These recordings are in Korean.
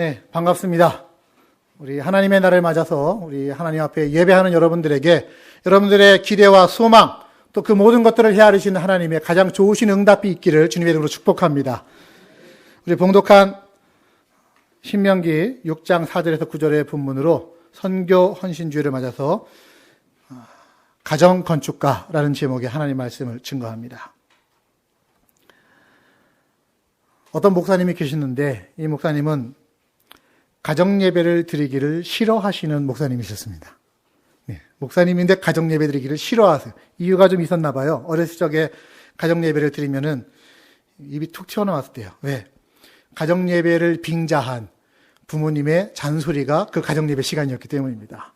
네, 반갑습니다. 우리 하나님의 날을 맞아서 우리 하나님 앞에 예배하는 여러분들에게 여러분들의 기대와 소망 또 그 모든 것들을 헤아리시는 하나님의 가장 좋으신 응답이 있기를 주님의 이름으로 축복합니다. 우리 봉독한 신명기 6장 4절에서 9절의 본문으로 선교 헌신주의를 맞아서 가정건축가라는 제목의 하나님 말씀을 증거합니다. 어떤 목사님이 계시는데 이 목사님은 가정예배를 드리기를 싫어하시는 목사님이셨습니다. 네, 목사님인데 가정예배 드리기를 싫어하세요. 이유가 좀 있었나 봐요. 어렸을 적에 가정예배를 드리면은 입이 툭 튀어나왔대요. 왜? 가정예배를 빙자한 부모님의 잔소리가 그 가정예배 시간이었기 때문입니다.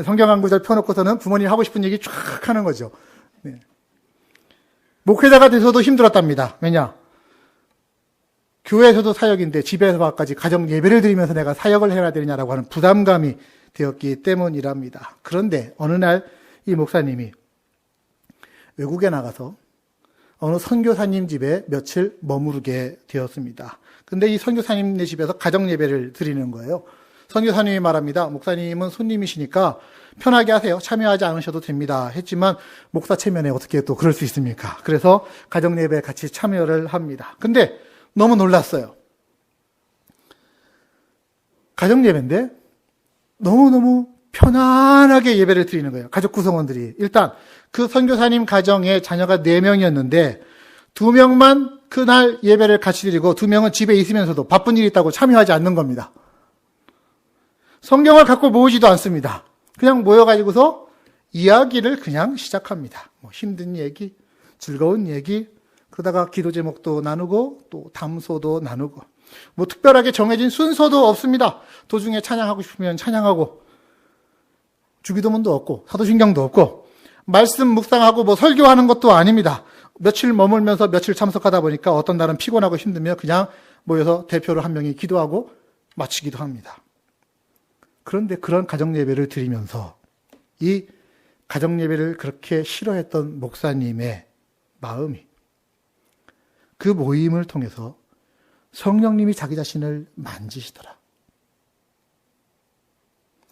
성경 한 구절 펴놓고서는 부모님 하고 싶은 얘기 쫙 하는 거죠. 네. 목회자가 돼서도 힘들었답니다. 왜냐? 교회에서도 사역인데 집에서까지 가정 예배를 드리면서 내가 사역을 해야 되느냐라고 하는 부담감이 되었기 때문이랍니다. 그런데 어느 날 이 목사님이 외국에 나가서 어느 선교사님 집에 며칠 머무르게 되었습니다. 근데 이 선교사님네 집에서 가정 예배를 드리는 거예요. 선교사님이 말합니다. 목사님은 손님이시니까 편하게 하세요. 참여하지 않으셔도 됩니다. 했지만 목사 체면에 어떻게 또 그럴 수 있습니까? 그래서 가정 예배에 같이 참여를 합니다. 근데 너무 놀랐어요. 가정 예배인데 너무너무 편안하게 예배를 드리는 거예요. 가족 구성원들이. 일단 그 선교사님 가정에 자녀가 4명이었는데 2명만 그날 예배를 같이 드리고 2명은 집에 있으면서도 바쁜 일이 있다고 참여하지 않는 겁니다. 성경을 갖고 모으지도 않습니다. 그냥 모여가지고서 이야기를 그냥 시작합니다. 힘든 얘기, 즐거운 얘기, 그러다가 기도 제목도 나누고 또 담소도 나누고 특별하게 정해진 순서도 없습니다. 도중에 찬양하고 싶으면 찬양하고 주기도문도 없고 사도신경도 없고 말씀 묵상하고 설교하는 것도 아닙니다. 며칠 머물면서 며칠 참석하다 보니까 어떤 날은 피곤하고 힘들면 그냥 모여서 대표로 한 명이 기도하고 마치기도 합니다. 그런데 그런 가정예배를 드리면서 이 가정예배를 그렇게 싫어했던 목사님의 마음이 그 모임을 통해서 성령님이 자기 자신을 만지시더라.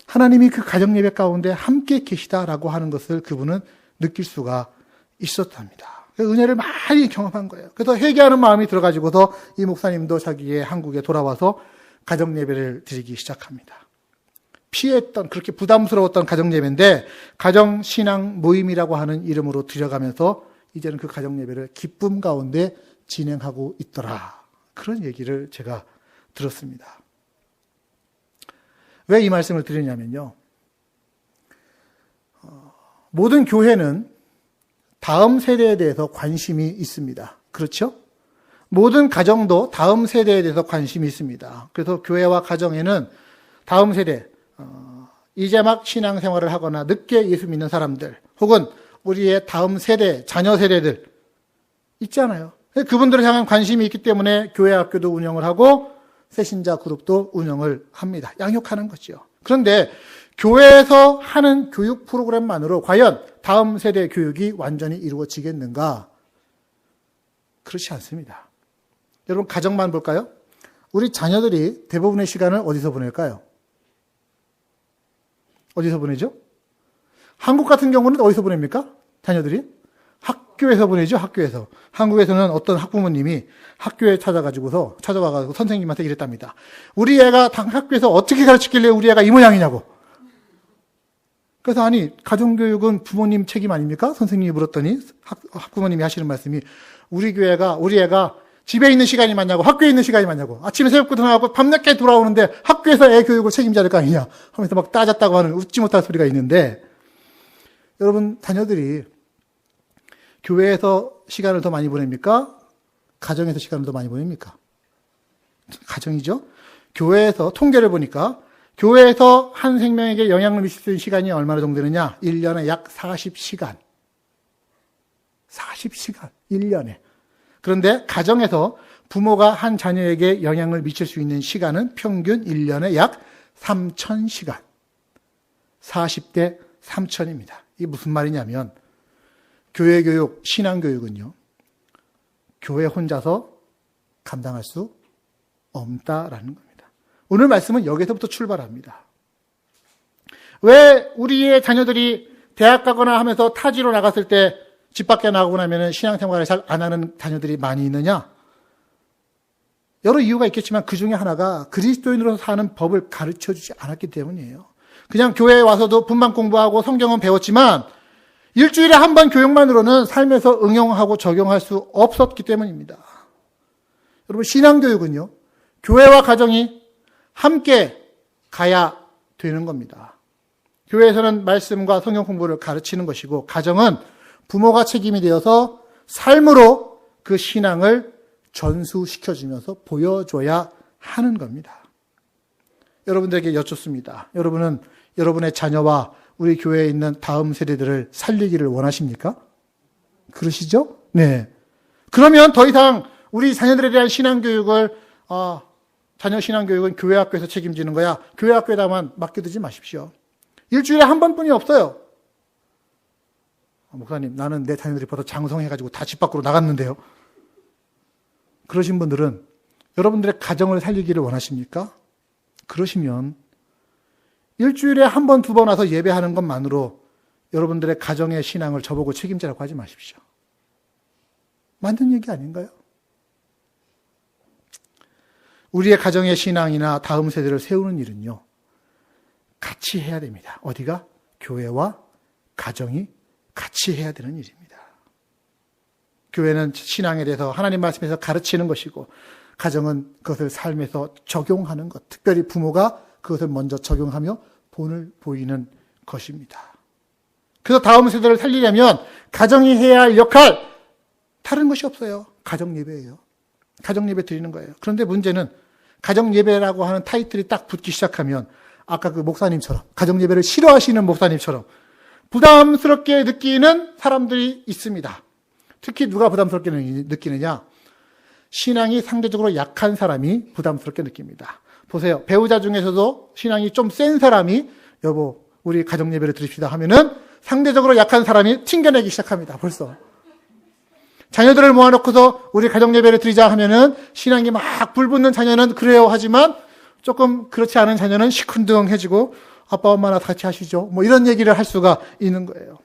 하나님이 그 가정예배 가운데 함께 계시다라고 하는 것을 그분은 느낄 수가 있었답니다. 은혜를 많이 경험한 거예요. 그래서 회개하는 마음이 들어가지고서 이 목사님도 자기의 한국에 돌아와서 가정예배를 드리기 시작합니다. 피했던, 그렇게 부담스러웠던 가정예배인데 가정신앙 모임이라고 하는 이름으로 들여가면서 이제는 그 가정예배를 기쁨 가운데 진행하고 있더라. 그런 얘기를 제가 들었습니다. 왜 이 말씀을 드리냐면요. 모든 교회는 다음 세대에 대해서 관심이 있습니다. 그렇죠? 모든 가정도 다음 세대에 대해서 관심이 있습니다. 그래서 교회와 가정에는 다음 세대, 이제 막 신앙생활을 하거나 늦게 예수 믿는 사람들, 혹은 우리의 다음 세대, 자녀 세대들 있잖아요. 그분들을 향한 관심이 있기 때문에 교회 학교도 운영을 하고 새신자 그룹도 운영을 합니다. 양육하는 거죠. 그런데 교회에서 하는 교육 프로그램만으로 과연 다음 세대 교육이 완전히 이루어지겠는가? 그렇지 않습니다. 여러분 가정만 볼까요? 우리 자녀들이 대부분의 시간을 어디서 보낼까요? 어디서 보내죠? 한국 같은 경우는 어디서 보냅니까? 자녀들이? 학교에서 보내죠, 학교에서. 한국에서는 어떤 학부모님이 학교에 찾아와가지고 선생님한테 이랬답니다. 우리 애가 학교에서 어떻게 가르치길래 우리 애가 이 모양이냐고. 그래서 아니, 가정교육은 부모님 책임 아닙니까? 선생님이 물었더니 학부모님이 하시는 말씀이 우리 애가 집에 있는 시간이 많냐고, 학교에 있는 시간이 많냐고. 아침에 새벽부터 나가고 밤늦게 돌아오는데 학교에서 애 교육을 책임져야 될 거 아니냐 하면서 막 따졌다고 하는 웃지 못할 소리가 있는데 여러분 자녀들이 교회에서 시간을 더 많이 보냅니까? 가정에서 시간을 더 많이 보냅니까? 가정이죠. 교회에서 통계를 보니까 교회에서 한 생명에게 영향을 미칠 수 있는 시간이 얼마나 정도 되느냐? 1년에 약 40시간. 40시간. 1년에. 그런데 가정에서 부모가 한 자녀에게 영향을 미칠 수 있는 시간은 평균 1년에 약 3,000시간. 40대 3,000입니다. 이게 무슨 말이냐면 교회 교육, 신앙 교육은요. 교회 혼자서 감당할 수 없다라는 겁니다. 오늘 말씀은 여기서부터 출발합니다. 왜 우리의 자녀들이 대학 가거나 하면서 타지로 나갔을 때 집 밖에 나가고 나면 신앙생활을 잘 안 하는 자녀들이 많이 있느냐? 여러 이유가 있겠지만 그 중에 하나가 그리스도인으로서 사는 법을 가르쳐주지 않았기 때문이에요. 그냥 교회에 와서도 분만 공부하고 성경은 배웠지만 일주일에 한 번 교육만으로는 삶에서 응용하고 적용할 수 없었기 때문입니다. 여러분, 신앙교육은요, 교회와 가정이 함께 가야 되는 겁니다. 교회에서는 말씀과 성경 공부를 가르치는 것이고, 가정은 부모가 책임이 되어서 삶으로 그 신앙을 전수시켜주면서 보여줘야 하는 겁니다. 여러분들에게 여쭙습니다. 여러분은 여러분의 자녀와 우리 교회에 있는 다음 세대들을 살리기를 원하십니까? 그러시죠? 네. 그러면 더 이상 우리 자녀들에 대한 신앙교육을, 자녀 신앙교육은 교회 학교에서 책임지는 거야. 교회 학교에다만 맡겨두지 마십시오. 일주일에 한 번뿐이 없어요. 목사님, 나는 내 자녀들이 벌써 장성해가지고 다 집 밖으로 나갔는데요. 그러신 분들은 여러분들의 가정을 살리기를 원하십니까? 그러시면 일주일에 한 번, 두 번 와서 예배하는 것만으로 여러분들의 가정의 신앙을 저보고 책임지라고 하지 마십시오. 맞는 얘기 아닌가요? 우리의 가정의 신앙이나 다음 세대를 세우는 일은요, 같이 해야 됩니다. 어디가? 교회와 가정이 같이 해야 되는 일입니다. 교회는 신앙에 대해서 하나님 말씀에서 가르치는 것이고, 가정은 그것을 삶에서 적용하는 것, 특별히 부모가 그것을 먼저 적용하며 본을 보이는 것입니다. 그래서 다음 세대를 살리려면 가정이 해야 할 역할, 다른 것이 없어요. 가정 예배예요. 가정 예배 드리는 거예요. 그런데 문제는 가정 예배라고 하는 타이틀이 딱 붙기 시작하면 아까 그 목사님처럼, 가정 예배를 싫어하시는 목사님처럼 부담스럽게 느끼는 사람들이 있습니다. 특히 누가 부담스럽게 느끼느냐? 신앙이 상대적으로 약한 사람이 부담스럽게 느낍니다. 보세요. 배우자 중에서도 신앙이 좀 센 사람이 여보, 우리 가정 예배를 드립시다 하면은 상대적으로 약한 사람이 튕겨내기 시작합니다. 벌써. 자녀들을 모아놓고서 우리 가정 예배를 드리자 하면은 신앙이 막 불붙는 자녀는 그래요 하지만 조금 그렇지 않은 자녀는 시큰둥해지고 아빠 엄마나 같이 하시죠. 뭐 이런 얘기를 할 수가 있는 거예요.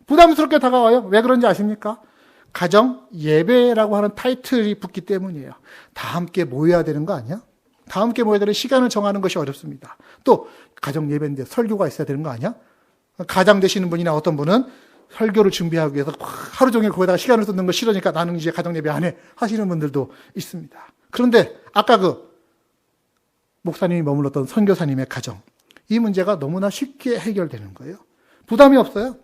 부담스럽게 다가와요. 왜 그런지 아십니까? 가정 예배라고 하는 타이틀이 붙기 때문이에요. 다 함께 모여야 되는 거 아니야? 다 함께 모여야 되는 시간을 정하는 것이 어렵습니다. 또 가정 예배인데 설교가 있어야 되는 거 아니야? 가장 되시는 분이나 어떤 분은 설교를 준비하기 위해서 하루 종일 거기다가 시간을 쏟는 거 싫으니까 나는 이제 가정 예배 안 해 하시는 분들도 있습니다. 그런데 아까 그 목사님이 머물렀던 선교사님의 가정, 이 문제가 너무나 쉽게 해결되는 거예요. 부담이 없어요.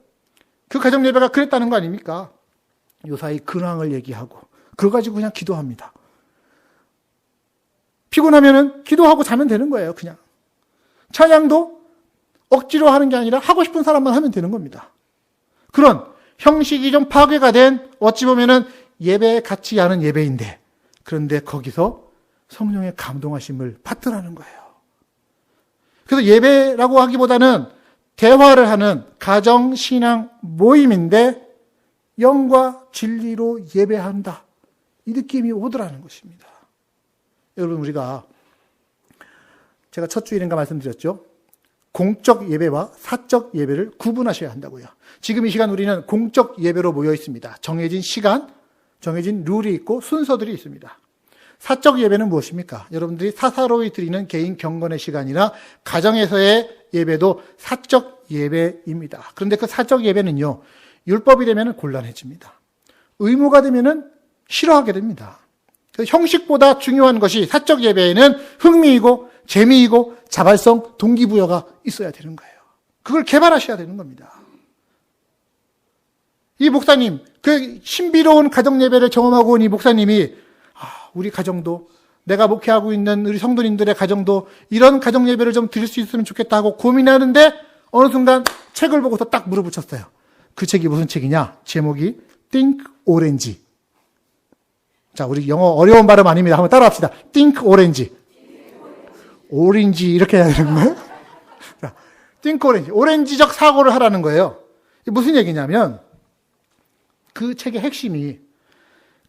그 가정 예배가 그랬다는 거 아닙니까? 요사이 근황을 얘기하고 그거 가지고 그냥 기도합니다. 피곤하면은 기도하고 자면 되는 거예요. 그냥 찬양도 억지로 하는 게 아니라 하고 싶은 사람만 하면 되는 겁니다. 그런 형식이 좀 파괴가 된, 어찌 보면은 예배에 같이 하는 예배인데, 그런데 거기서 성령의 감동하심을 받더라는 거예요. 그래서 예배라고 하기보다는 대화를 하는 가정신앙 모임인데 영과 진리로 예배한다, 이 느낌이 오더라는 것입니다. 여러분, 우리가 제가 첫 주일인가 말씀드렸죠. 공적 예배와 사적 예배를 구분하셔야 한다고요. 지금 이 시간 우리는 공적 예배로 모여 있습니다. 정해진 시간, 정해진 룰이 있고 순서들이 있습니다. 사적 예배는 무엇입니까? 여러분들이 사사로이 드리는 개인 경건의 시간이나 가정에서의 예배도 사적 예배입니다. 그런데 그 사적 예배는요, 율법이 되면 곤란해집니다. 의무가 되면 싫어하게 됩니다. 형식보다 중요한 것이 사적 예배에는 흥미이고 재미이고 자발성, 동기부여가 있어야 되는 거예요. 그걸 개발하셔야 되는 겁니다. 이 목사님, 그 신비로운 가정 예배를 경험하고 온 이 목사님이 우리 가정도, 내가 목회하고 있는 우리 성도님들의 가정도 이런 가정 예배를 좀 드릴 수 있으면 좋겠다 하고 고민하는데 어느 순간 책을 보고서 딱 물어붙였어요. 그 책이 무슨 책이냐? 제목이 Think Orange. 자, 우리 영어 어려운 발음 아닙니다. 한번 따라합시다. Think Orange. 오렌지 이렇게 해야 되는 거예요? 자, Think Orange. 오렌지적 사고를 하라는 거예요. 이게 무슨 얘기냐면 그 책의 핵심이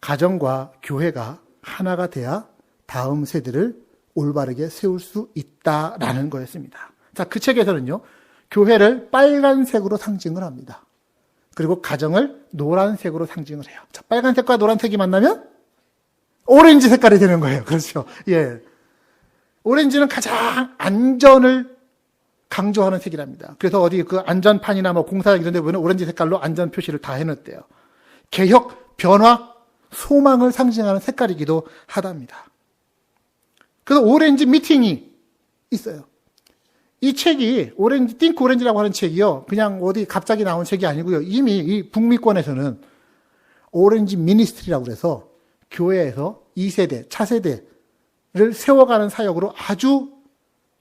가정과 교회가 하나가 돼야 다음 세대를 올바르게 세울 수 있다라는 거였습니다. 자, 그 책에서는요, 교회를 빨간색으로 상징을 합니다. 그리고 가정을 노란색으로 상징을 해요. 자, 빨간색과 노란색이 만나면 오렌지 색깔이 되는 거예요. 그렇죠. 예. 오렌지는 가장 안전을 강조하는 색이랍니다. 그래서 어디 그 안전판이나 뭐 공사 이런 데 보면 오렌지 색깔로 안전 표시를 다 해놨대요. 개혁, 변화, 소망을 상징하는 색깔이기도 하답니다. 그래서 오렌지 미팅이 있어요. 이 책이 띵크 오렌지라고 하는 책이요. 그냥 어디 갑자기 나온 책이 아니고요. 이미 이 북미권에서는 오렌지 미니스트리라고 그래서 교회에서 2세대, 차세대를 세워가는 사역으로 아주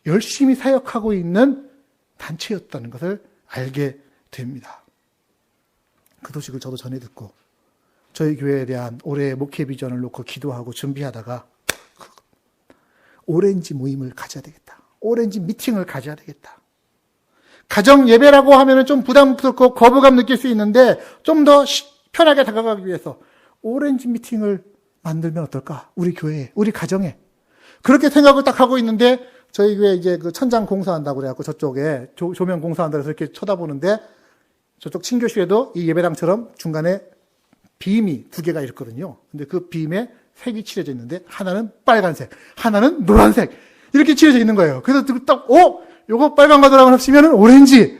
열심히 사역하고 있는 단체였다는 것을 알게 됩니다. 그 소식을 저도 전해 듣고 저희 교회에 대한 올해의 목회 비전을 놓고 기도하고 준비하다가 오렌지 모임을 가져야 되겠다. 오렌지 미팅을 가져야 되겠다. 가정 예배라고 하면은 좀 부담스럽고 거부감 느낄 수 있는데 좀 더 편하게 다가가기 위해서 오렌지 미팅을 만들면 어떨까? 우리 교회에, 우리 가정에. 그렇게 생각을 딱 하고 있는데 저희 교회 이제 그 천장 공사한다고 그래갖고 저쪽에 조명 공사한다고 해서 이렇게 쳐다보는데 저쪽 친교실에도 이 예배당처럼 중간에 빔이 2개가 있거든요. 근데 그 빔에 색이 칠해져 있는데 하나는 빨간색, 하나는 노란색 이렇게 칠해져 있는 거예요. 그래서 딱 요거 빨간과 노랑을 합치면 오렌지.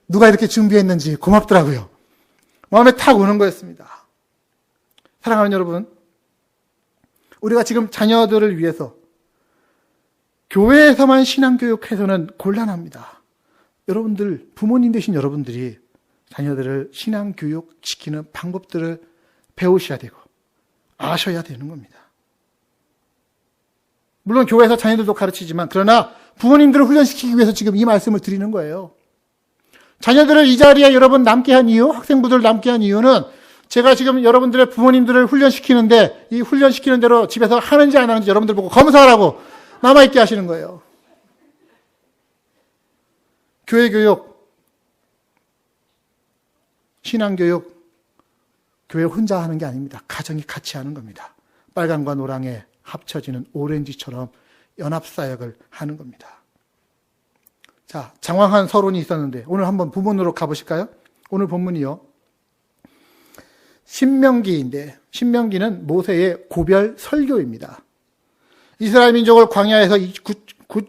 누가 이렇게 준비했는지 고맙더라고요. 마음에 탁 오는 거였습니다. 사랑하는 여러분, 우리가 지금 자녀들을 위해서 교회에서만 신앙교육해서는 곤란합니다. 여러분들, 부모님 되신 여러분들이 자녀들을 신앙교육시키는 방법들을 배우셔야 되고 아셔야 되는 겁니다. 물론 교회에서 자녀들도 가르치지만 그러나 부모님들을 훈련시키기 위해서 지금 이 말씀을 드리는 거예요. 자녀들을 이 자리에 여러분 남게 한 이유, 학생부들 남게 한 이유는 제가 지금 여러분들의 부모님들을 훈련시키는데 이 훈련시키는 대로 집에서 하는지 안 하는지 여러분들 보고 검사하라고 남아있게 하시는 거예요. 교회 교육, 신앙교육, 교회 혼자 하는 게 아닙니다. 가정이 같이 하는 겁니다. 빨간과 노랑에 합쳐지는 오렌지처럼 연합사역을 하는 겁니다. 자, 장황한 서론이 있었는데 오늘 한번 부문으로 가보실까요? 오늘 본문이요. 신명기인데 신명기는 모세의 고별 설교입니다. 이스라엘 민족을 광야에서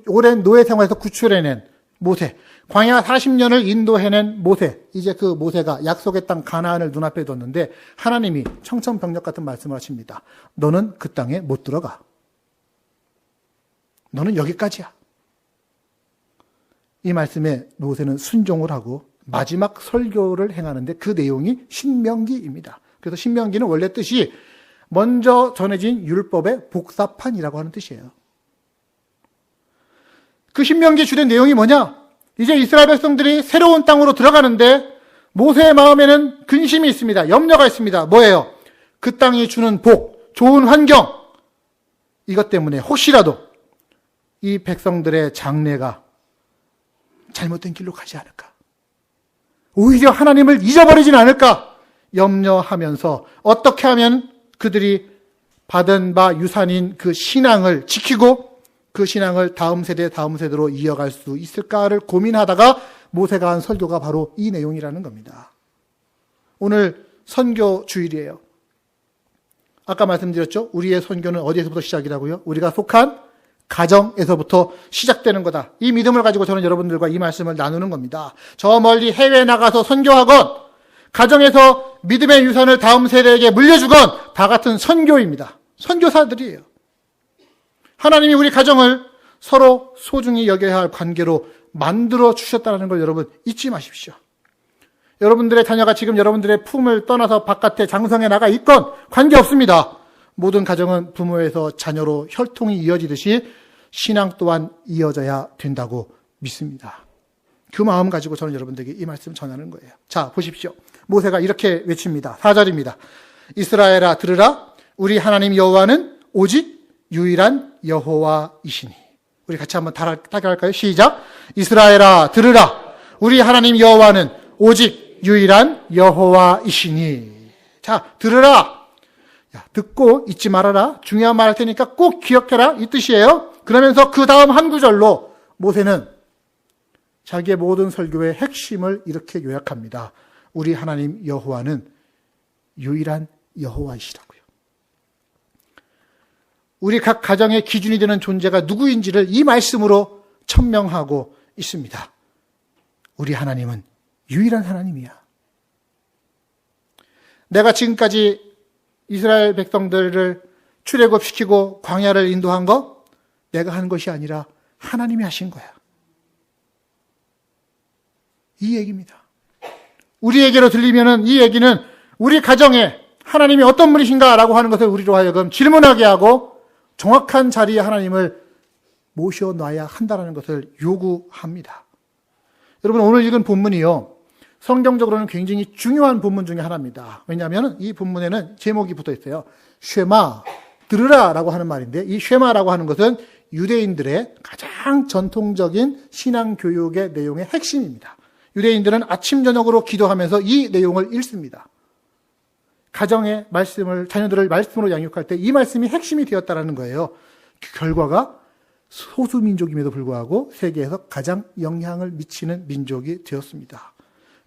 오랜 노예 생활에서 구출해낸 모세, 광야 40년을 인도해낸 모세, 이제 그 모세가 약속의 땅 가나안을 눈앞에 뒀는데 하나님이 청천벽력 같은 말씀을 하십니다. 너는 그 땅에 못 들어가. 너는 여기까지야. 이 말씀에 모세는 순종을 하고 마지막 설교를 행하는데 그 내용이 신명기입니다. 그래서 신명기는 원래 뜻이 먼저 전해진 율법의 복사판이라고 하는 뜻이에요. 그 신명기 주된 내용이 뭐냐? 이제 이스라엘 백성들이 새로운 땅으로 들어가는데 모세의 마음에는 근심이 있습니다. 염려가 있습니다. 뭐예요? 그 땅이 주는 복, 좋은 환경, 이것 때문에 혹시라도 이 백성들의 장래가 잘못된 길로 가지 않을까? 오히려 하나님을 잊어버리진 않을까? 염려하면서 어떻게 하면 그들이 받은 바 유산인 그 신앙을 지키고 그 신앙을 다음 세대로 이어갈 수 있을까를 고민하다가 모세가 한 설교가 바로 이 내용이라는 겁니다. 오늘 선교 주일이에요. 아까 말씀드렸죠? 우리의 선교는 어디에서부터 시작이라고요? 우리가 속한 가정에서부터 시작되는 거다. 이 믿음을 가지고 저는 여러분들과 이 말씀을 나누는 겁니다. 저 멀리 해외에 나가서 선교하건 가정에서 믿음의 유산을 다음 세대에게 물려주건 다 같은 선교입니다. 선교사들이에요. 하나님이 우리 가정을 서로 소중히 여겨야 할 관계로 만들어 주셨다는 걸 여러분 잊지 마십시오. 여러분들의 자녀가 지금 여러분들의 품을 떠나서 바깥에 장성에 나가 있건 관계없습니다. 모든 가정은 부모에서 자녀로 혈통이 이어지듯이 신앙 또한 이어져야 된다고 믿습니다. 그 마음 가지고 저는 여러분들에게 이 말씀 전하는 거예요. 자, 보십시오. 모세가 이렇게 외칩니다. 4절입니다. 이스라엘아 들으라. 우리 하나님 여호와는 오직 유일한 여호와이시니. 우리 같이 한번 따라 할까요? 시작. 이스라엘아 들으라. 우리 하나님 여호와는 오직 유일한 여호와이시니. 자, 들으라. 야, 듣고 잊지 말아라. 중요한 말 할 테니까 꼭 기억해라. 이 뜻이에요. 그러면서 그 다음 한 구절로 모세는 자기의 모든 설교의 핵심을 이렇게 요약합니다. 우리 하나님 여호와는 유일한 여호와이시라고요. 우리 각 가정의 기준이 되는 존재가 누구인지를 이 말씀으로 천명하고 있습니다. 우리 하나님은 유일한 하나님이야. 내가 지금까지 이스라엘 백성들을 출애굽시키고 광야를 인도한 거 내가 한 것이 아니라 하나님이 하신 거야. 이 얘기입니다. 우리에게로 들리면은 이 얘기는 우리 가정에 하나님이 어떤 분이신가라고 하는 것을 우리로 하여금 질문하게 하고 정확한 자리에 하나님을 모셔놔야 한다는 것을 요구합니다. 여러분, 오늘 읽은 본문이요, 성경적으로는 굉장히 중요한 본문 중에 하나입니다. 왜냐하면 이 본문에는 제목이 붙어 있어요. 쉐마, 들으라라고 하는 말인데, 이 쉐마라고 하는 것은 유대인들의 가장 전통적인 신앙 교육의 내용의 핵심입니다. 유대인들은 아침 저녁으로 기도하면서 이 내용을 읽습니다. 가정의 말씀을, 자녀들을 말씀으로 양육할 때 이 말씀이 핵심이 되었다라는 거예요. 그 결과가 소수민족임에도 불구하고 세계에서 가장 영향을 미치는 민족이 되었습니다.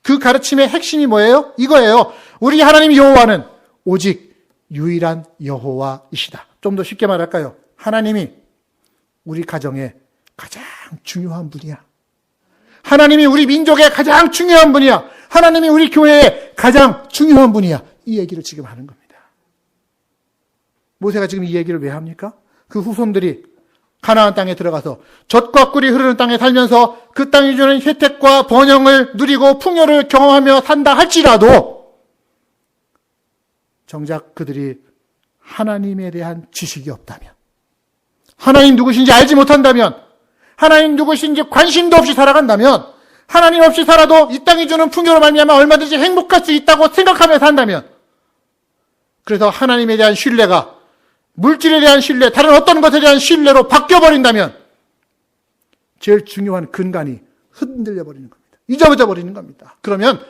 그 가르침의 핵심이 뭐예요? 이거예요. 우리 하나님 여호와는 오직 유일한 여호와이시다. 좀 더 쉽게 말할까요? 하나님이 우리 가정의 가장 중요한 분이야. 하나님이 우리 민족의 가장 중요한 분이야. 하나님이 우리 교회의 가장 중요한 분이야. 이 얘기를 지금 하는 겁니다. 모세가 지금 이 얘기를 왜 합니까? 그 후손들이 가나안 땅에 들어가서 젖과 꿀이 흐르는 땅에 살면서 그 땅이 주는 혜택과 번영을 누리고 풍요를 경험하며 산다 할지라도 정작 그들이 하나님에 대한 지식이 없다면, 하나님 누구신지 알지 못한다면, 하나님 누구신지 관심도 없이 살아간다면, 하나님 없이 살아도 이 땅이 주는 풍요로 말미암아 얼마든지 행복할 수 있다고 생각하며 산다면, 그래서 하나님에 대한 신뢰가 물질에 대한 신뢰, 다른 어떤 것에 대한 신뢰로 바뀌어버린다면 제일 중요한 근간이 흔들려 버리는 겁니다. 잊어버려 버리는 겁니다. 그러면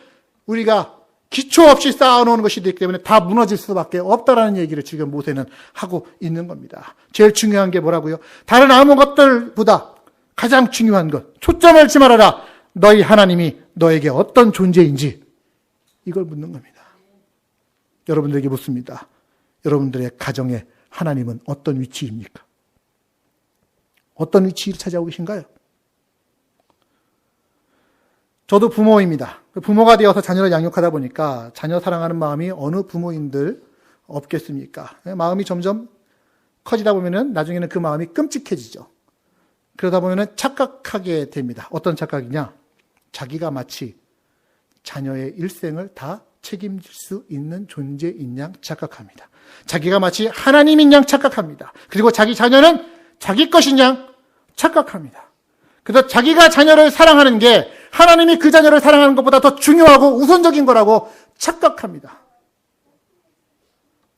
우리가 기초 없이 쌓아놓은 것이 되기 때문에 다 무너질 수밖에 없다라는 얘기를 지금 모세는 하고 있는 겁니다. 제일 중요한 게 뭐라고요? 다른 아무 것들보다 가장 중요한 것, 초점을 잃지 말아라. 너희 하나님이 너에게 어떤 존재인지 이걸 묻는 겁니다. 여러분들에게 묻습니다. 여러분들의 가정에 하나님은 어떤 위치입니까? 어떤 위치를 차지하고 계신가요? 저도 부모입니다. 부모가 되어서 자녀를 양육하다 보니까 자녀 사랑하는 마음이 어느 부모인들 없겠습니까? 마음이 점점 커지다 보면은 나중에는 그 마음이 끔찍해지죠. 그러다 보면은 착각하게 됩니다. 어떤 착각이냐? 자기가 마치 자녀의 일생을 다 책임질 수 있는 존재인 양 착각합니다. 자기가 마치 하나님인 양 착각합니다. 그리고 자기 자녀는 자기 것인 양 착각합니다. 그래서 자기가 자녀를 사랑하는 게 하나님이 그 자녀를 사랑하는 것보다 더 중요하고 우선적인 거라고 착각합니다.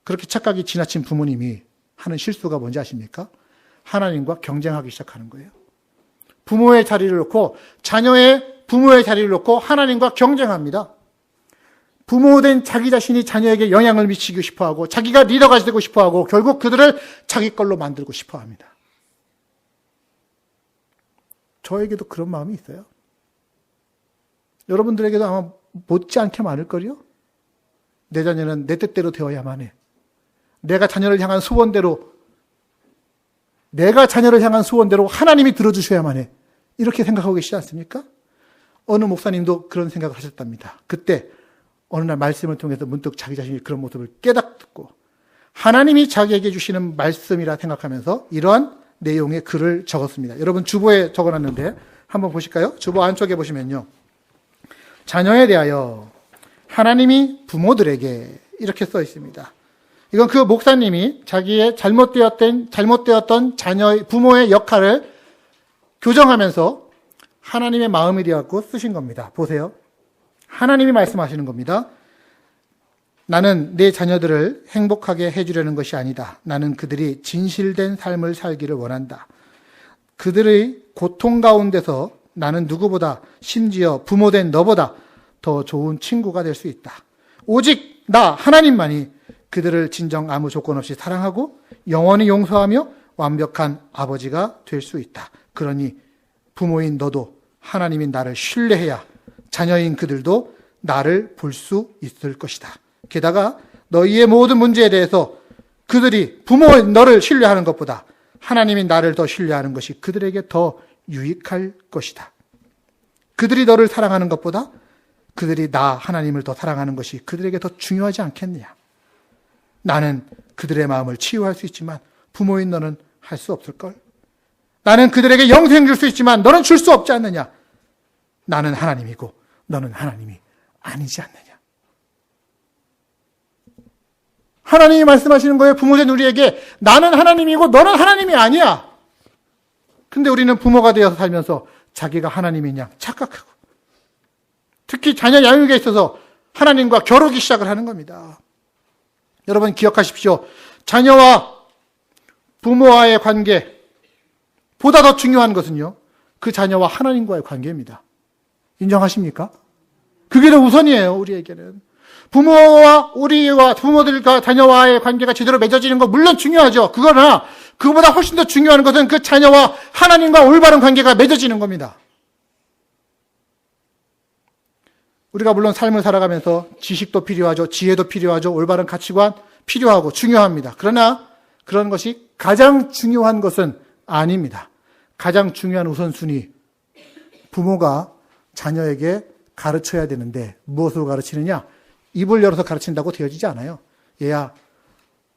그렇게 착각이 지나친 부모님이 하는 실수가 뭔지 아십니까? 하나님과 경쟁하기 시작하는 거예요. 부모의 자리를 놓고 부모의 자리를 놓고 하나님과 경쟁합니다. 부모된 자기 자신이 자녀에게 영향을 미치고 싶어하고 자기가 리더가 되고 싶어하고 결국 그들을 자기 걸로 만들고 싶어합니다. 저에게도 그런 마음이 있어요. 여러분들에게도 아마 못지않게 많을걸요? 내 자녀는 내 뜻대로 되어야만 해. 내가 자녀를 향한 소원대로 하나님이 들어주셔야만 해. 이렇게 생각하고 계시지 않습니까? 어느 목사님도 그런 생각을 하셨답니다. 그때 어느 날 말씀을 통해서 문득 자기 자신이 그런 모습을 깨닫고 하나님이 자기에게 주시는 말씀이라 생각하면서 이러한 내용의 글을 적었습니다. 여러분 주보에 적어놨는데 한번 보실까요? 주보 안쪽에 보시면요. 자녀에 대하여 하나님이 부모들에게 이렇게 써 있습니다. 이건 그 목사님이 자기의 잘못되었던 부모의 역할을 교정하면서 하나님의 마음이 되었고 쓰신 겁니다. 보세요. 하나님이 말씀하시는 겁니다. 나는 내 자녀들을 행복하게 해주려는 것이 아니다. 나는 그들이 진실된 삶을 살기를 원한다. 그들의 고통 가운데서 나는 누구보다 심지어 부모된 너보다 더 좋은 친구가 될 수 있다. 오직 나 하나님만이 그들을 진정 아무 조건 없이 사랑하고 영원히 용서하며 완벽한 아버지가 될 수 있다. 그러니 부모인 너도 하나님이 나를 신뢰해야 자녀인 그들도 나를 볼 수 있을 것이다. 게다가 너희의 모든 문제에 대해서 그들이 부모인 너를 신뢰하는 것보다 하나님이 나를 더 신뢰하는 것이 그들에게 더 유익할 것이다. 그들이 너를 사랑하는 것보다 그들이 나 하나님을 더 사랑하는 것이 그들에게 더 중요하지 않겠느냐. 나는 그들의 마음을 치유할 수 있지만 부모인 너는 할 수 없을걸. 나는 그들에게 영생 줄 수 있지만 너는 줄 수 없지 않느냐. 나는 하나님이고 너는 하나님이 아니지 않느냐. 하나님이 말씀하시는 거예요. 부모된 우리에게 나는 하나님이고 너는 하나님이 아니야. 근데 우리는 부모가 되어서 살면서 자기가 하나님인 양 착각하고, 특히 자녀 양육에 있어서 하나님과 겨루기 시작을 하는 겁니다. 여러분 기억하십시오. 자녀와 부모와의 관계 보다 더 중요한 것은요, 그 자녀와 하나님과의 관계입니다. 인정하십니까? 그게 더 우선이에요. 우리에게는 부모와 우리와 부모들과 자녀와의 관계가 제대로 맺어지는 거 물론 중요하죠. 그러나 그보다 훨씬 더 중요한 것은 그 자녀와 하나님과 올바른 관계가 맺어지는 겁니다. 우리가 물론 삶을 살아가면서 지식도 필요하죠. 지혜도 필요하죠. 올바른 가치관 필요하고 중요합니다. 그러나 그런 것이 가장 중요한 것은 아닙니다. 가장 중요한 우선순위, 부모가 자녀에게 가르쳐야 되는데 무엇으로 가르치느냐? 입을 열어서 가르친다고 되어지지 않아요. 얘야,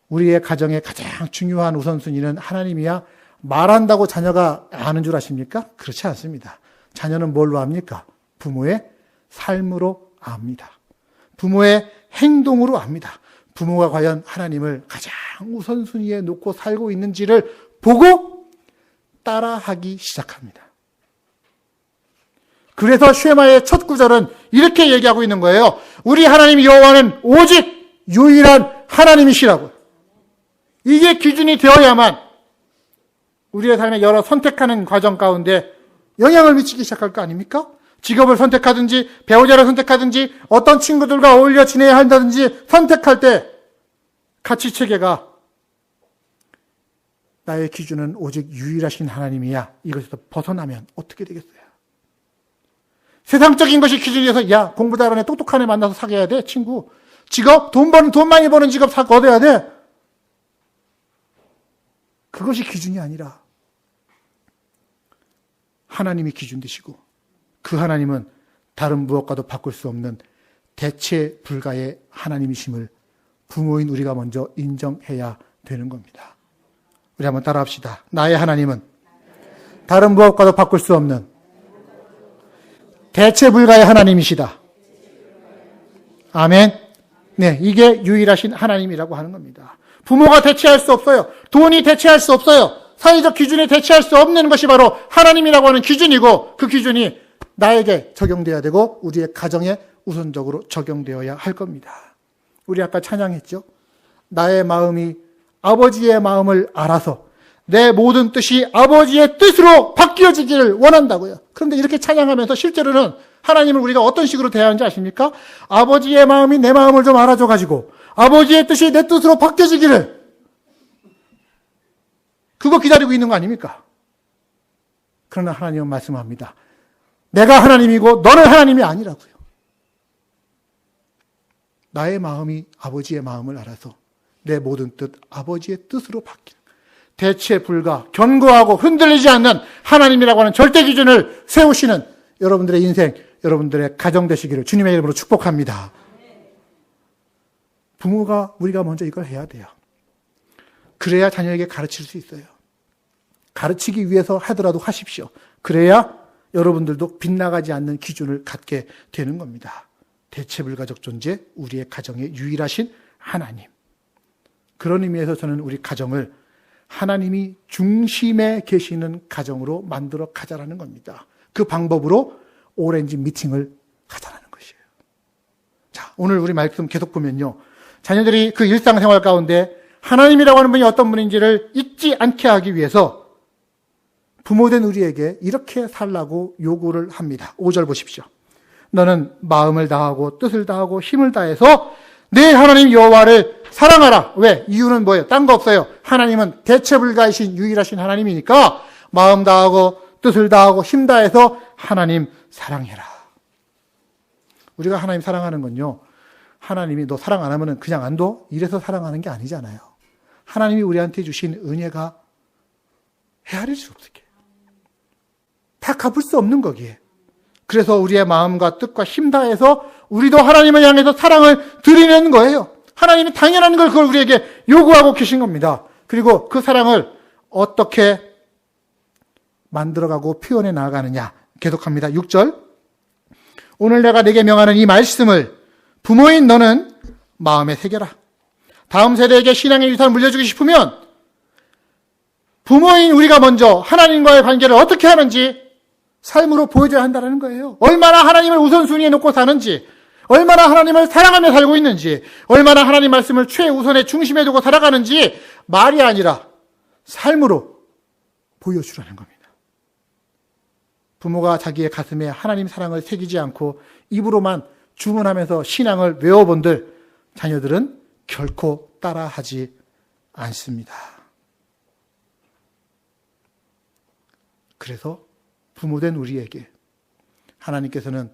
우리의 가정의 가장 중요한 우선순위는 하나님이야. 말한다고 자녀가 아는 줄 아십니까? 그렇지 않습니다. 자녀는 뭘로 압니까? 부모의 삶으로 압니다. 부모의 행동으로 압니다. 부모가 과연 하나님을 가장 우선순위에 놓고 살고 있는지를 보고 따라하기 시작합니다. 그래서 쉐마의 첫 구절은 이렇게 얘기하고 있는 거예요. 우리 하나님 여호와는 오직 유일한 하나님이시라고. 이게 기준이 되어야만 우리의 삶에 여러 선택하는 과정 가운데 영향을 미치기 시작할 거 아닙니까? 직업을 선택하든지 배우자를 선택하든지 어떤 친구들과 어울려 지내야 한다든지 선택할 때 가치체계가 나의 기준은 오직 유일하신 하나님이야. 이것에서 벗어나면 어떻게 되겠어요? 세상적인 것이 기준이어서 야, 공부 잘하는 애, 똑똑한 애 만나서 사귀어야 돼, 친구. 직업, 돈 많이 버는 직업 얻어야 돼. 그것이 기준이 아니라 하나님이 기준 되시고 그 하나님은 다른 무엇과도 바꿀 수 없는 대체 불가의 하나님이심을 부모인 우리가 먼저 인정해야 되는 겁니다. 우리 한번 따라합시다. 나의 하나님은 다른 무엇과도 바꿀 수 없는 대체 불가의 하나님이시다. 아멘. 네, 이게 유일하신 하나님이라고 하는 겁니다. 부모가 대체할 수 없어요. 돈이 대체할 수 없어요. 사회적 기준이 대체할 수 없는 것이 바로 하나님이라고 하는 기준이고 그 기준이 나에게 적용되어야 되고 우리의 가정에 우선적으로 적용되어야 할 겁니다. 우리 아까 찬양했죠. 나의 마음이 아버지의 마음을 알아서 내 모든 뜻이 아버지의 뜻으로 바뀌어지기를 원한다고요. 그런데 이렇게 찬양하면서 실제로는 하나님을 우리가 어떤 식으로 대하는지 아십니까? 아버지의 마음이 내 마음을 좀 알아줘가지고 아버지의 뜻이 내 뜻으로 바뀌어지기를 그거 기다리고 있는 거 아닙니까? 그러나 하나님은 말씀합니다. 내가 하나님이고 너는 하나님이 아니라고요. 나의 마음이 아버지의 마음을 알아서 내 모든 뜻 아버지의 뜻으로 바뀌는 대체 불가, 견고하고 흔들리지 않는 하나님이라고 하는 절대 기준을 세우시는 여러분들의 인생, 여러분들의 가정 되시기를 주님의 이름으로 축복합니다. 부모가 우리가 먼저 이걸 해야 돼요. 그래야 자녀에게 가르칠 수 있어요. 가르치기 위해서 하더라도 하십시오. 그래야 여러분들도 빗나가지 않는 기준을 갖게 되는 겁니다. 대체불가적 존재, 우리의 가정의 유일하신 하나님. 그런 의미에서 저는 우리 가정을 하나님이 중심에 계시는 가정으로 만들어 가자라는 겁니다. 그 방법으로 오렌지 미팅을 하자라는 것이에요. 자, 오늘 우리 말씀 계속 보면요. 자녀들이 그 일상생활 가운데 하나님이라고 하는 분이 어떤 분인지를 잊지 않게 하기 위해서 부모된 우리에게 이렇게 살라고 요구를 합니다. 5절 보십시오. 너는 마음을 다하고 뜻을 다하고 힘을 다해서 내 하나님 여호와를 사랑하라. 왜? 이유는 뭐예요? 딴 거 없어요. 하나님은 대체불가이신 유일하신 하나님이니까 마음 다하고 뜻을 다하고 힘 다해서 하나님 사랑해라. 우리가 하나님 사랑하는 건요, 하나님이 너 사랑 안 하면은 그냥 안 둬? 이래서 사랑하는 게 아니잖아요. 하나님이 우리한테 주신 은혜가 헤아릴 수 없게 다 갚을 수 없는 거기에. 그래서 우리의 마음과 뜻과 힘 다해서 우리도 하나님을 향해서 사랑을 드리는 거예요. 하나님이 당연한 걸 그걸 우리에게 요구하고 계신 겁니다. 그리고 그 사랑을 어떻게 만들어가고 표현해 나가느냐. 계속합니다. 6절. 오늘 내가 내게 명하는 이 말씀을 부모인 너는 마음에 새겨라. 다음 세대에게 신앙의 유산을 물려주고 싶으면 부모인 우리가 먼저 하나님과의 관계를 어떻게 하는지 삶으로 보여줘야 한다는 거예요. 얼마나 하나님을 우선순위에 놓고 사는지, 얼마나 하나님을 사랑하며 살고 있는지, 얼마나 하나님 말씀을 최우선의 중심에 두고 살아가는지 말이 아니라 삶으로 보여주라는 겁니다. 부모가 자기의 가슴에 하나님 사랑을 새기지 않고 입으로만 주문하면서 신앙을 외워본들 자녀들은 결코 따라하지 않습니다. 그래서 부모된 우리에게 하나님께서는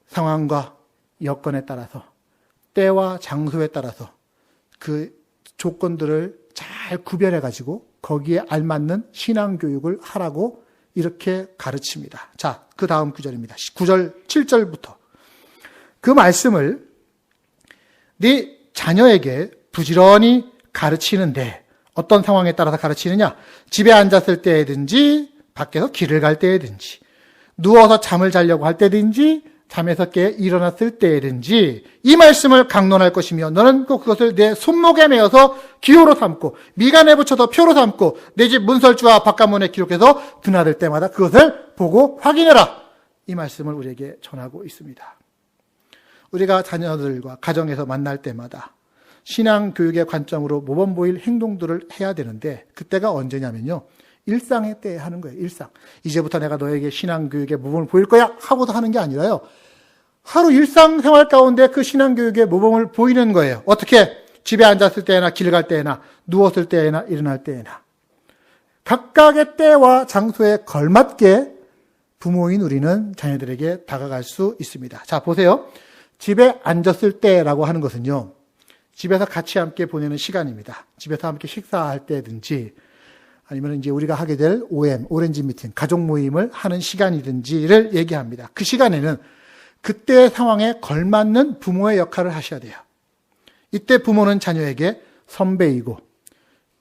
상황과 여건에 따라서 때와 장소에 따라서 그 조건들을 잘 구별해가지고 거기에 알맞는 신앙교육을 하라고 이렇게 가르칩니다. 자, 그 다음 구절입니다. 9절, 7절부터. 그 말씀을 네 자녀에게 부지런히 가르치는데 어떤 상황에 따라서 가르치느냐? 집에 앉았을 때든지 밖에서 길을 갈 때든지 누워서 잠을 자려고 할 때든지 잠에서 깨 일어났을 때든지 이 말씀을 강론할 것이며 너는 꼭 그것을 내 손목에 메어서 기호로 삼고 미간에 붙여서 표로 삼고 내 집 문설주와 바깥문에 기록해서 드나들 때마다 그것을 보고 확인해라. 이 말씀을 우리에게 전하고 있습니다. 우리가 자녀들과 가정에서 만날 때마다 신앙교육의 관점으로 모범 보일 행동들을 해야 되는데 그때가 언제냐면요. 일상의 때에 하는 거예요. 일상. 이제부터 내가 너에게 신앙교육의 모범을 보일 거야 하고도 하는 게 아니라요. 하루 일상생활 가운데 그 신앙교육의 모범을 보이는 거예요. 어떻게? 집에 앉았을 때나 길 갈 때나 누웠을 때나 일어날 때나 각각의 때와 장소에 걸맞게 부모인 우리는 자녀들에게 다가갈 수 있습니다. 자, 보세요. 집에 앉았을 때라고 하는 것은요. 집에서 같이 함께 보내는 시간입니다. 집에서 함께 식사할 때든지 아니면 이제 우리가 하게 될 OM, 오렌지 미팅, 가족 모임을 하는 시간이든지를 얘기합니다. 그 시간에는 그때의 상황에 걸맞는 부모의 역할을 하셔야 돼요. 이때 부모는 자녀에게 선배이고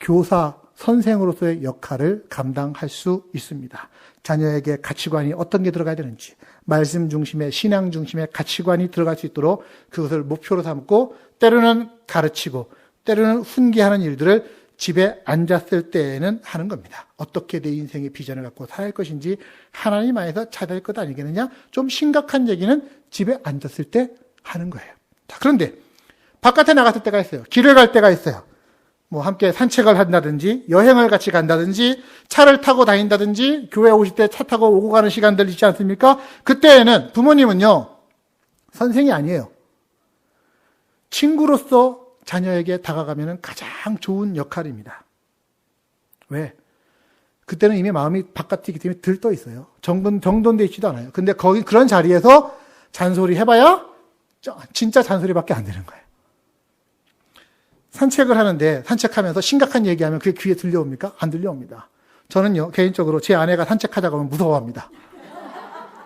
교사, 선생으로서의 역할을 감당할 수 있습니다. 자녀에게 가치관이 어떤 게 들어가야 되는지, 말씀 중심의 신앙 중심의 가치관이 들어갈 수 있도록 그것을 목표로 삼고 때로는 가르치고 때로는 훈계하는 일들을 집에 앉았을 때에는 하는 겁니다. 어떻게 내 인생의 비전을 갖고 살아갈 것인지 하나님 안에서 찾아낼 것 아니겠느냐? 좀 심각한 얘기는 집에 앉았을 때 하는 거예요. 자, 그런데 바깥에 나갔을 때가 있어요. 길을 갈 때가 있어요. 뭐 함께 산책을 한다든지 여행을 같이 간다든지 차를 타고 다닌다든지 교회 오실 때 차 타고 오고 가는 시간들 있지 않습니까? 그때에는 부모님은요. 선생이 아니에요. 친구로서 자녀에게 다가가면 가장 좋은 역할입니다. 왜? 그때는 이미 마음이 바깥이기 때문에 들떠 있어요. 정돈돼 있지도 않아요. 근데 거기 그런 자리에서 잔소리 해봐야 진짜 잔소리밖에 안 되는 거예요. 산책을 하는데 산책하면서 심각한 얘기하면 그게 귀에 들려옵니까? 안 들려옵니다. 저는요 개인적으로 제 아내가 산책하자고 하면 무서워합니다.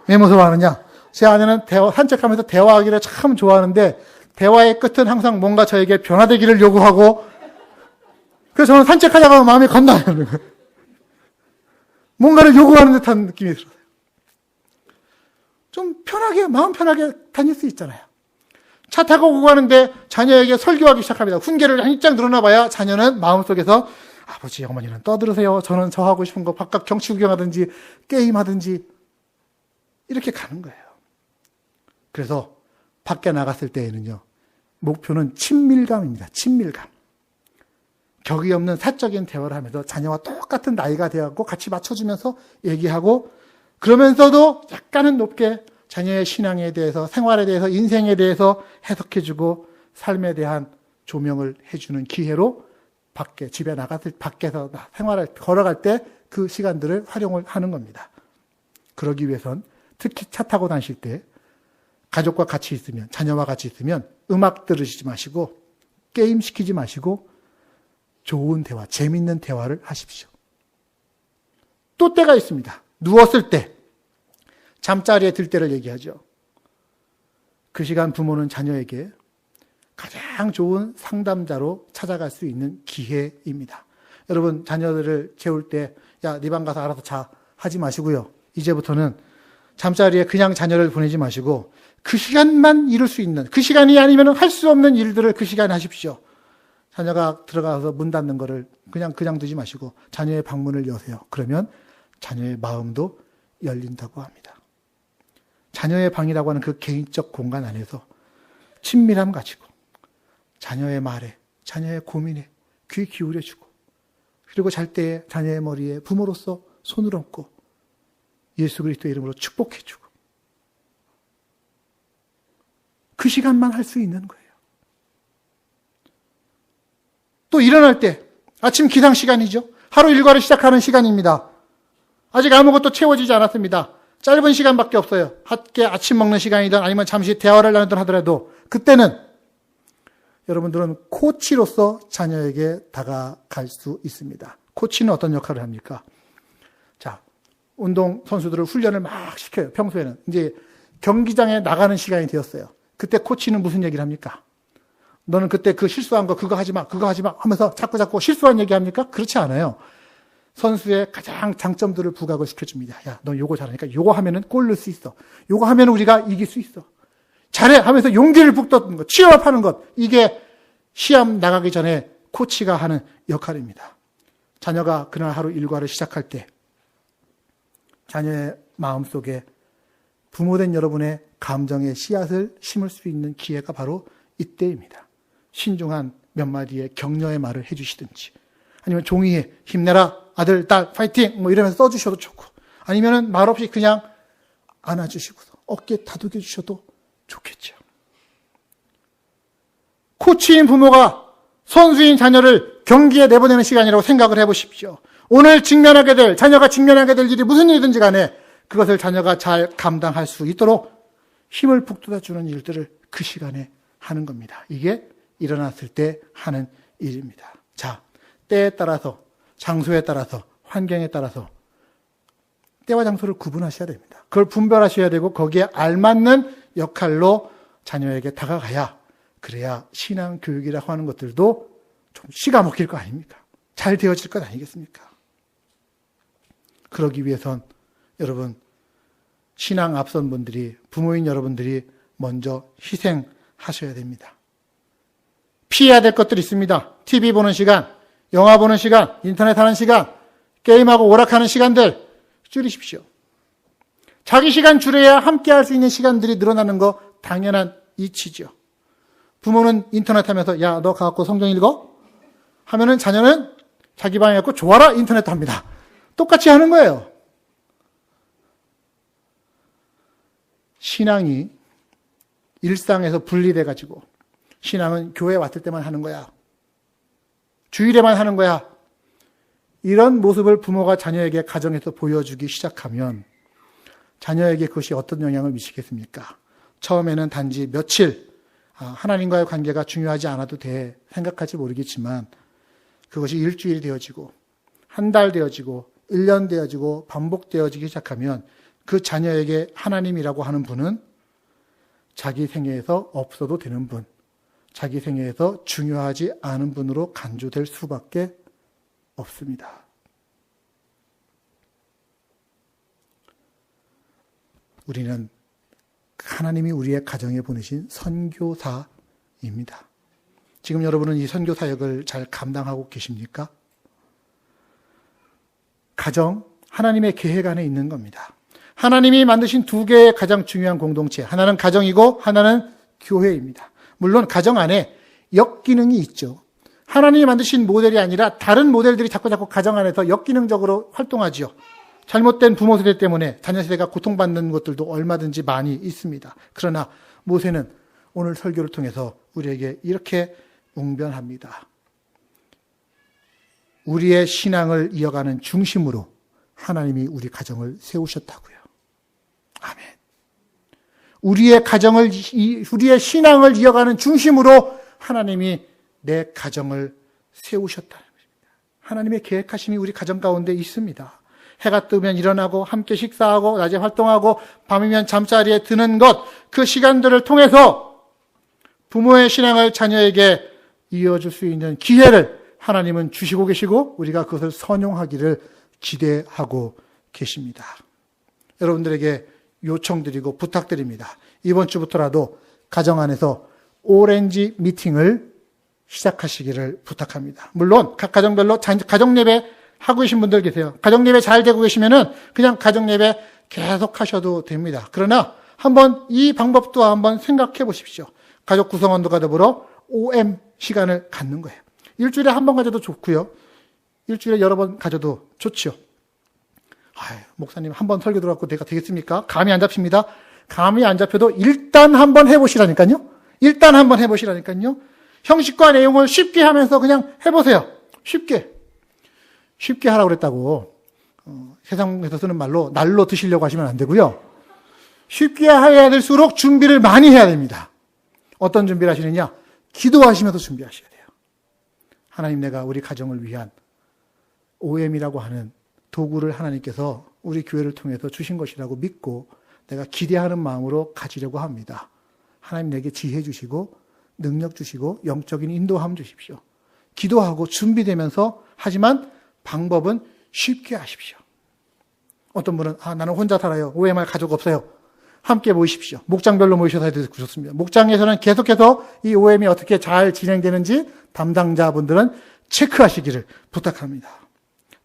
왜 무서워하느냐? 제 아내는 산책하면서 대화하기를 참 좋아하는데 대화의 끝은 항상 뭔가 저에게 변화되기를 요구하고 그래서 저는 산책하자고 하면 마음이 겁나요. 뭔가를 요구하는 듯한 느낌이 들어요. 좀 편하게 마음 편하게 다닐 수 있잖아요. 차 타고 오고 가는데 자녀에게 설교하기 시작합니다. 훈계를 한 입장 늘어나 봐야 자녀는 마음속에서 아버지 어머니는 떠들으세요. 저는 저 하고 싶은 거 바깥 경치 구경하든지 게임하든지 이렇게 가는 거예요. 그래서 밖에 나갔을 때에는요. 목표는 친밀감입니다. 친밀감. 격이 없는 사적인 대화를 하면서 자녀와 똑같은 나이가 되어갖고 같이 맞춰주면서 얘기하고 그러면서도 약간은 높게 자녀의 신앙에 대해서 생활에 대해서 인생에 대해서 해석해주고 삶에 대한 조명을 해주는 기회로 집에 나갔을 밖에서 생활을 걸어갈 때 그 시간들을 활용을 하는 겁니다. 그러기 위해선 특히 차 타고 다니실 때 가족과 같이 있으면, 자녀와 같이 있으면 음악 들으시지 마시고 게임 시키지 마시고 좋은 대화, 재밌는 대화를 하십시오. 또 때가 있습니다. 누웠을 때, 잠자리에 들 때를 얘기하죠. 그 시간 부모는 자녀에게 가장 좋은 상담자로 찾아갈 수 있는 기회입니다. 여러분, 자녀들을 재울 때, 야, 네 방 가서 알아서 자, 하지 마시고요. 이제부터는 잠자리에 그냥 자녀를 보내지 마시고 그 시간만 이룰 수 있는, 그 시간이 아니면 할 수 없는 일들을 그 시간에 하십시오. 자녀가 들어가서 문 닫는 거를 그냥 두지 마시고 자녀의 방문을 여세요. 그러면 자녀의 마음도 열린다고 합니다. 자녀의 방이라고 하는 그 개인적 공간 안에서 친밀함 가지고 자녀의 말에, 자녀의 고민에 귀 기울여주고, 그리고 잘 때에 자녀의 머리에 부모로서 손을 얹고 예수 그리스도의 이름으로 축복해주고, 그 시간만 할 수 있는 거예요. 또 일어날 때, 아침 기상 시간이죠. 하루 일과를 시작하는 시간입니다. 아직 아무것도 채워지지 않았습니다. 짧은 시간밖에 없어요. 함께 아침 먹는 시간이든 아니면 잠시 대화를 나누든 하더라도 그때는 여러분들은 코치로서 자녀에게 다가갈 수 있습니다. 코치는 어떤 역할을 합니까? 자, 운동 선수들을 훈련을 막 시켜요. 평소에는. 이제 경기장에 나가는 시간이 되었어요. 그때 코치는 무슨 얘기를 합니까? 너는 그때 그 실수한 거 그거 하지 마 하면서 자꾸 실수한 얘기 합니까? 그렇지 않아요. 선수의 가장 장점들을 부각을 시켜줍니다. 야, 너 요거 잘하니까 요거 하면은 골 넣을 수 있어. 요거 하면 우리가 이길 수 있어. 잘해 하면서 용기를 북돋는 것, 치열업하는 것, 이게 시합 나가기 전에 코치가 하는 역할입니다. 자녀가 그날 하루 일과를 시작할 때 자녀의 마음속에 부모된 여러분의 감정의 씨앗을 심을 수 있는 기회가 바로 이때입니다. 신중한 몇 마디의 격려의 말을 해주시든지, 아니면 종이에 힘내라 아들 딸 파이팅 뭐 이러면서 써주셔도 좋고, 아니면은 말없이 그냥 안아주시고서 어깨 다독여 주셔도 좋겠죠. 코치인 부모가 선수인 자녀를 경기에 내보내는 시간이라고 생각을 해보십시오. 오늘 자녀가 직면하게 될 일이 무슨 일이든지 간에 그것을 자녀가 잘 감당할 수 있도록 힘을 북돋아주는 일들을 그 시간에 하는 겁니다. 이게 일어났을 때 하는 일입니다. 자, 때에 따라서, 장소에 따라서, 환경에 따라서 때와 장소를 구분하셔야 됩니다. 그걸 분별하셔야 되고 거기에 알맞는 역할로 자녀에게 다가가야, 그래야 신앙 교육이라고 하는 것들도 좀 씨가 먹힐 거 아닙니까? 잘 되어질 것 아니겠습니까? 그러기 위해선 여러분, 신앙 앞선 분들이, 부모인 여러분들이 먼저 희생하셔야 됩니다. 피해야 될 것들이 있습니다. TV 보는 시간, 영화 보는 시간, 인터넷 하는 시간, 게임하고 오락하는 시간들 줄이십시오. 자기 시간 줄여야 함께 할 수 있는 시간들이 늘어나는 거 당연한 이치죠. 부모는 인터넷 하면서 야, 너 가갖고 성경 읽어? 하면은 자녀는 자기 방에 갖고 좋아라 인터넷도 합니다. 똑같이 하는 거예요. 신앙이 일상에서 분리돼가지고 신앙은 교회에 왔을 때만 하는 거야. 주일에만 하는 거야. 이런 모습을 부모가 자녀에게 가정에서 보여주기 시작하면 자녀에게 그것이 어떤 영향을 미치겠습니까? 처음에는 단지 며칠 하나님과의 관계가 중요하지 않아도 돼 생각할지 모르겠지만 그것이 일주일 되어지고 한 달 되어지고 1년 되어지고 반복되어지기 시작하면 그 자녀에게 하나님이라고 하는 분은 자기 생애에서 없어도 되는 분, 자기 생애에서 중요하지 않은 분으로 간주될 수밖에 없습니다. 우리는 하나님이 우리의 가정에 보내신 선교사입니다. 지금 여러분은 이 선교 사역을 잘 감당하고 계십니까? 가정, 하나님의 계획 안에 있는 겁니다. 하나님이 만드신 두 개의 가장 중요한 공동체, 하나는 가정이고 하나는 교회입니다. 물론 가정 안에 역기능이 있죠. 하나님이 만드신 모델이 아니라 다른 모델들이 자꾸 가정 안에서 역기능적으로 활동하지요. 잘못된 부모 세대 때문에 자녀 세대가 고통받는 것들도 얼마든지 많이 있습니다. 그러나 모세는 오늘 설교를 통해서 우리에게 이렇게 웅변합니다. 우리의 신앙을 이어가는 중심으로 하나님이 우리 가정을 세우셨다고요. 아멘. 우리의 신앙을 이어가는 중심으로 하나님이 내 가정을 세우셨다는 것입니다. 하나님의 계획하심이 우리 가정 가운데 있습니다. 해가 뜨면 일어나고 함께 식사하고 낮에 활동하고 밤이면 잠자리에 드는 것, 그 시간들을 통해서 부모의 신앙을 자녀에게 이어줄 수 있는 기회를 하나님은 주시고 계시고 우리가 그것을 선용하기를 기대하고 계십니다. 여러분들에게 요청드리고 부탁드립니다. 이번 주부터라도 가정 안에서 오렌지 미팅을 시작하시기를 부탁합니다. 물론 각 가정별로 가정 예배 하고 계신 분들 계세요. 가정 예배 잘 되고 계시면은 그냥 가정 예배 계속 하셔도 됩니다. 그러나 한번 이 방법도 한번 생각해 보십시오. 가족 구성원들과 더불어 OM 시간을 갖는 거예요. 일주일에 한 번 가져도 좋고요. 일주일에 여러 번 가져도 좋죠. 목사님 한 번 설교 들어갖고 내가 되겠습니까? 감이 안 잡힙니다. 감이 안 잡혀도 일단 한번 해보시라니까요. 일단 한번 해보시라니까요. 형식과 내용을 쉽게 하면서 그냥 해보세요. 쉽게 하라고 그랬다고 세상에서 쓰는 말로 날로 드시려고 하시면 안 되고요. 쉽게 해야 될수록 준비를 많이 해야 됩니다. 어떤 준비를 하시느냐? 기도하시면서 준비하셔야 돼요. 하나님, 내가 우리 가정을 위한 OM이라고 하는 도구를 하나님께서 우리 교회를 통해서 주신 것이라고 믿고 내가 기대하는 마음으로 가지려고 합니다. 하나님 내게 지혜 주시고 능력 주시고 영적인 인도함 주십시오. 기도하고 준비되면서, 하지만 방법은 쉽게 하십시오. 어떤 분은 나는 혼자 살아요. OM할 가족 없어요. 함께 모이십시오. 목장별로 모이셔서 해도 좋습니다. 목장에서는 계속해서 이 OM이 어떻게 잘 진행되는지 담당자분들은 체크하시기를 부탁합니다.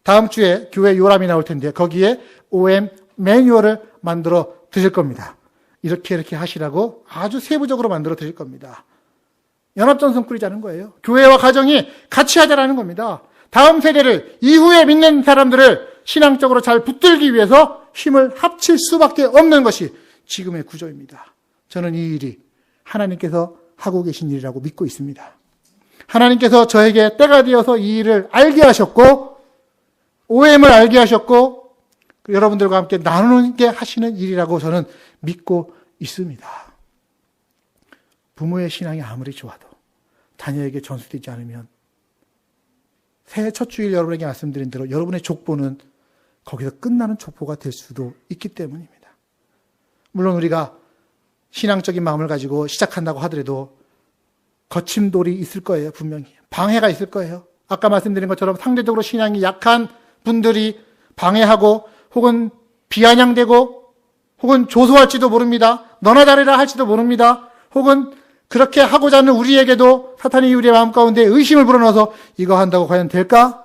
다음 주에 교회 요람이 나올 텐데 거기에 OM 매뉴얼을 만들어 드릴 겁니다. 이렇게 하시라고 아주 세부적으로 만들어 드릴 겁니다. 연합전선 꾸리자는 거예요. 교회와 가정이 같이 하자라는 겁니다. 다음 세대를, 이후에 믿는 사람들을 신앙적으로 잘 붙들기 위해서 힘을 합칠 수밖에 없는 것이 지금의 구조입니다. 저는 이 일이 하나님께서 하고 계신 일이라고 믿고 있습니다. 하나님께서 저에게 때가 되어서 이 일을 알게 하셨고, OM을 알게 하셨고, 여러분들과 함께 나누게 하시는 일이라고 저는 믿고 있습니다. 부모의 신앙이 아무리 좋아도 자녀에게 전수되지 않으면 새해 첫 주일 여러분에게 말씀드린 대로 여러분의 족보는 거기서 끝나는 족보가 될 수도 있기 때문입니다. 물론 우리가 신앙적인 마음을 가지고 시작한다고 하더라도 거침돌이 있을 거예요. 분명히. 방해가 있을 거예요. 아까 말씀드린 것처럼 상대적으로 신앙이 약한 분들이 방해하고 혹은 비아냥되고 혹은 조소할지도 모릅니다. 너나 잘해라 할지도 모릅니다. 혹은 그렇게 하고자 하는 우리에게도 사탄이 우리의 마음 가운데 의심을 불어넣어서 이거 한다고 과연 될까?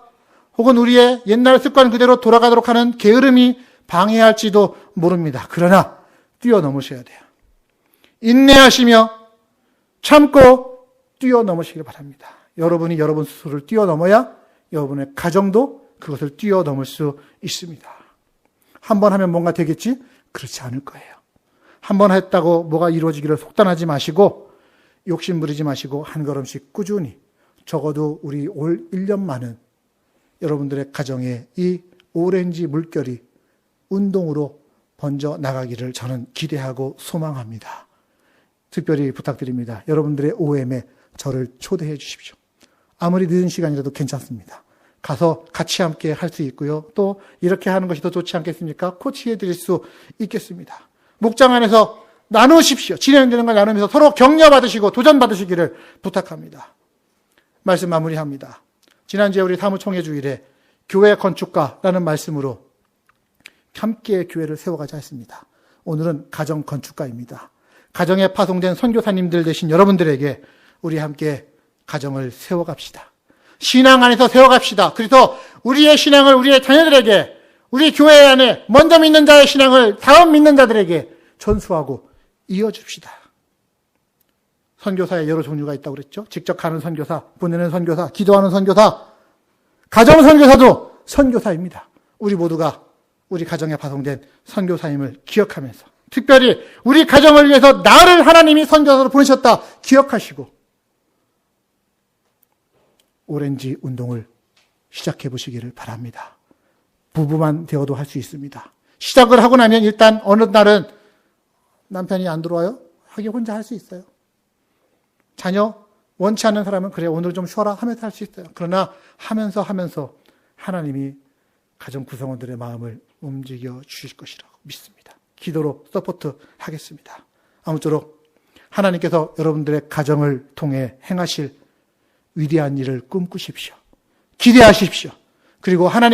혹은 우리의 옛날 습관 그대로 돌아가도록 하는 게으름이 방해할지도 모릅니다. 그러나 뛰어넘으셔야 돼요. 인내하시며 참고 뛰어넘으시길 바랍니다. 여러분이 여러분 스스로를 뛰어넘어야 여러분의 가정도 그것을 뛰어넘을 수 있습니다. 한 번 하면 뭔가 되겠지? 그렇지 않을 거예요. 한 번 했다고 뭐가 이루어지기를 속단하지 마시고 욕심 부리지 마시고 한 걸음씩 꾸준히, 적어도 우리 올 1년만은 여러분들의 가정에 이 오렌지 물결이 운동으로 번져 나가기를 저는 기대하고 소망합니다. 특별히 부탁드립니다. 여러분들의 OM에 저를 초대해 주십시오. 아무리 늦은 시간이라도 괜찮습니다. 가서 같이 함께 할 수 있고요. 또 이렇게 하는 것이 더 좋지 않겠습니까? 코치해 드릴 수 있겠습니다. 목장 안에서 나누십시오. 진행되는 걸 나누면서 서로 격려 받으시고 도전 받으시기를 부탁합니다. 말씀 마무리합니다. 지난주에 우리 사무총회 주일에 교회 건축가라는 말씀으로 함께 교회를 세워가자 했습니다. 오늘은 가정 건축가입니다. 가정에 파송된 선교사님들 되신 여러분들에게 우리 함께 가정을 세워갑시다. 신앙 안에서 세워갑시다. 그래서 우리의 신앙을 우리의 자녀들에게, 우리 교회 안에 먼저 믿는 자의 신앙을 다음 믿는 자들에게 전수하고 이어줍시다. 선교사의 여러 종류가 있다고 그랬죠. 직접 가는 선교사, 보내는 선교사, 기도하는 선교사, 가정 선교사도 선교사입니다. 우리 모두가 우리 가정에 파송된 선교사임을 기억하면서 특별히 우리 가정을 위해서 나를 하나님이 선교사로 보내셨다 기억하시고 오렌지 운동을 시작해 보시기를 바랍니다. 부부만 되어도 할 수 있습니다. 시작을 하고 나면 일단 어느 날은 남편이 안 들어와요? 하기 혼자 할 수 있어요. 자녀 원치 않는 사람은 그래 오늘 좀 쉬어라 하면서 할 수 있어요. 그러나 하면서 하나님이 가정 구성원들의 마음을 움직여 주실 것이라고 믿습니다. 기도로 서포트 하겠습니다. 아무쪼록 하나님께서 여러분들의 가정을 통해 행하실 위대한 일을 꿈꾸십시오. 기대하십시오. 그리고 하나님